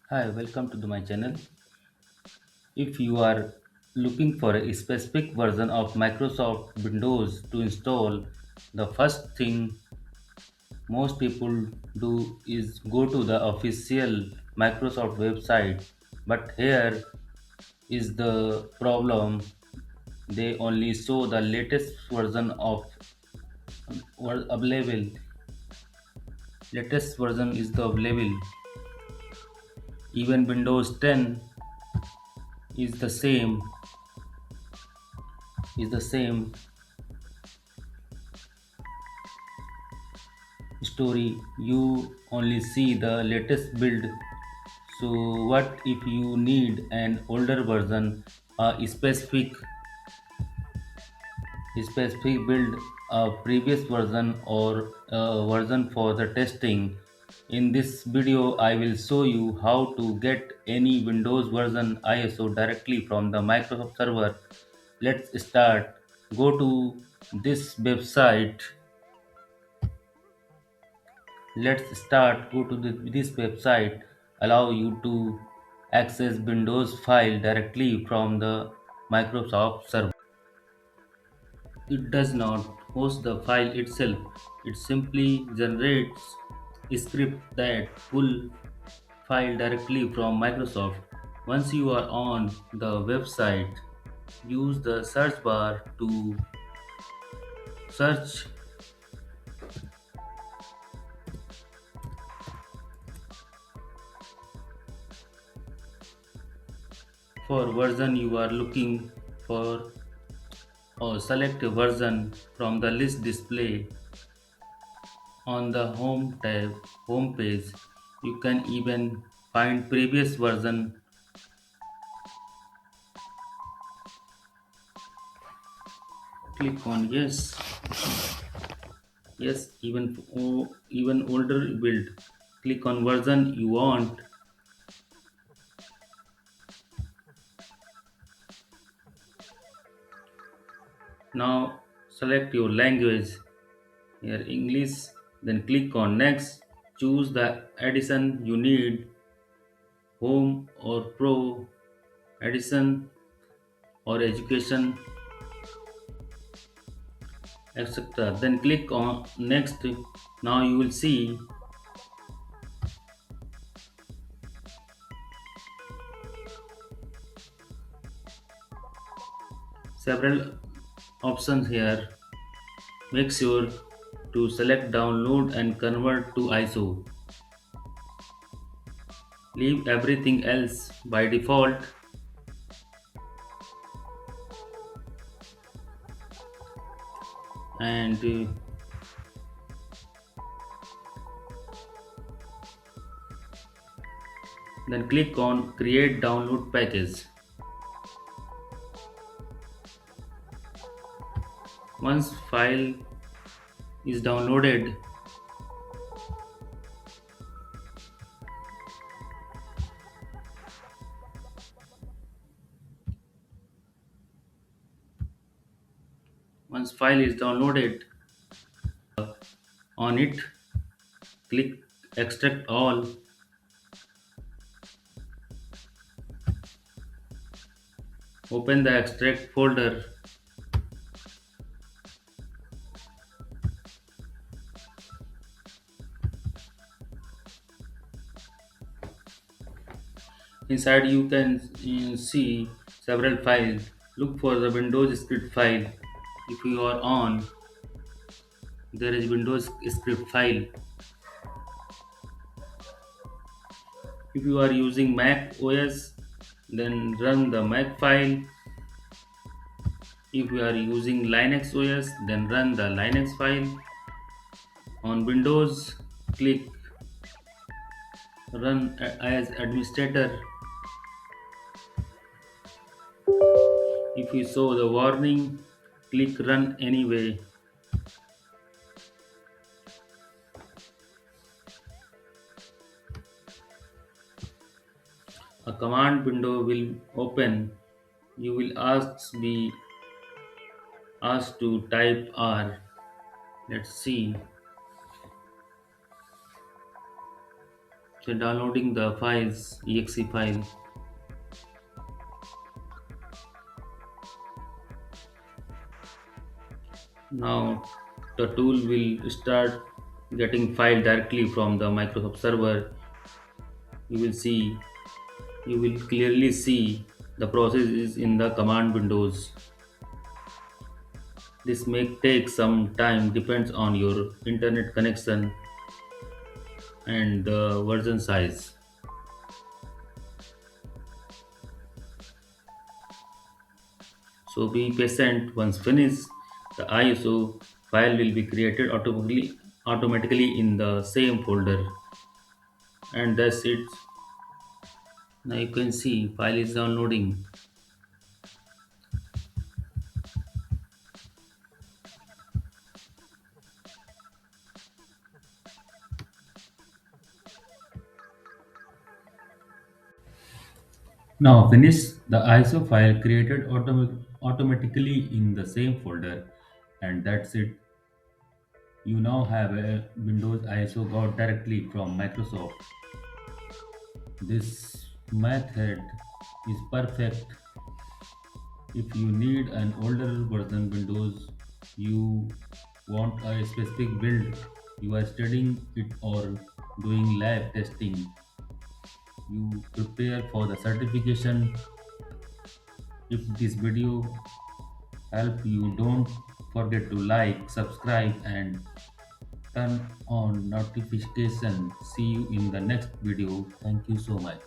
Hi, welcome to my channel. If you are looking for a specific version of Microsoft Windows to install, the first thing most people do is go to the official Microsoft website. But here is the problem. They only show the latest version of available. Latest version is the available. Even Windows 10 is the same is the same story. You only see the latest build. So what if you need an older version, a specific build, a previous version, or a version for the testing? In this video I will show you how to get any Windows version ISO directly from the Microsoft server. Let's start. Go to this website. Let's start. Go to this website. Allow you to access Windows file directly from the Microsoft server. It does not host the file itself. It simply generates a script that pull file directly from Microsoft. Once you are on the website, use the search bar to search for version you are looking for, or select a version from the list display on the home page. You can even find previous version. Click on yes. Yes, even older build. Click on version you want. Now select your language, here English, then click on next. Choose the edition you need, home or pro, edition or education, etc. Then click on next. Now you will see several options here. Make sure to select download and convert to ISO. Leave everything else by default, and then click on create download package. Once file is downloaded, once file is downloaded on it, click extract all. Open the extract folder. Inside you can see several files. Look for the Windows script file. If you are on, there is Windows script file. If you are using Mac OS, then run the Mac file. If you are using Linux OS, then run the Linux file. On Windows, click run as administrator. If you saw the warning, click run anyway. A command window will open. You will be asked to type R. Let's see. So downloading the files, exe file. Now the tool will start getting file directly from the Microsoft server. You will see, you will clearly see the process is in the command windows. This may take some time, depends on your internet connection and the version size. So be patient. Once finished, the ISO file will be created automatically in the same folder. And that's it. Now you can see file is downloading. Now finish the ISO file created automatically in the same folder, and that's it. You now have a Windows ISO got directly from Microsoft. This method is perfect if you need an older version Windows, you want a specific build, you are studying it or doing lab testing, you prepare for the certification. If this video helped you, don't forget to like, subscribe and turn on notification. See you in the next video. Thank you so much.